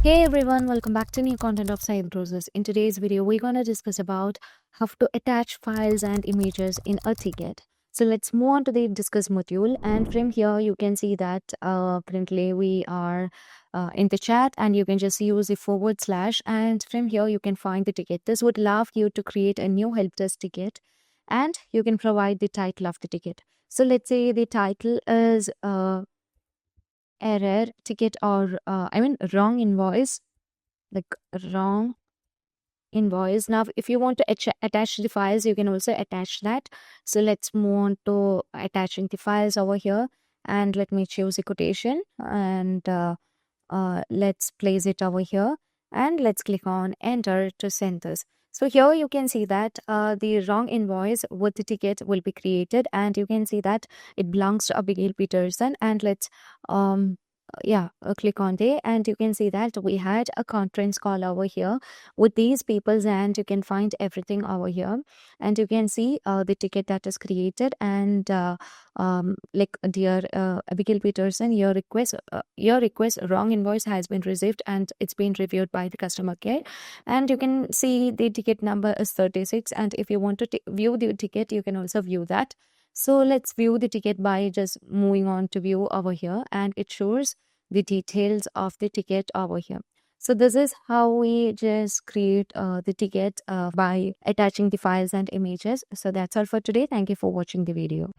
Hey everyone, welcome back to new content of Cybrosys. In today's video, we're going to discuss about how to attach files and images in a ticket. So let's move on to the discuss module, and from here you can see that currently we are in the chat, and you can just use the / and from here you can find the ticket. This would allow you to create a new help desk ticket, and you can provide the title of the ticket. So let's say the title is error ticket, or wrong invoice, like wrong invoice. Now if you want to attach the files, you can also attach that. So let's move on to attaching the files over here, and let me choose a quotation, and let's place it over here, and let's click on enter to send this. So here you can see that the wrong invoice with the ticket will be created, and you can see that it belongs to Abigail Peterson. And let's click on there, and you can see that we had a conference call over here with these peoples, and you can find everything over here, and you can see the ticket that is created. And like, dear Abigail Peterson, your request wrong invoice has been received, and it's been reviewed by the customer care. And you can see the ticket number is 36, and if you want to view the ticket, you can also view that. So let's view the ticket by just moving on to view over here, and it shows the details of the ticket over here. So this is how we just create the ticket by attaching the files and images. So that's all for today. Thank you for watching the video.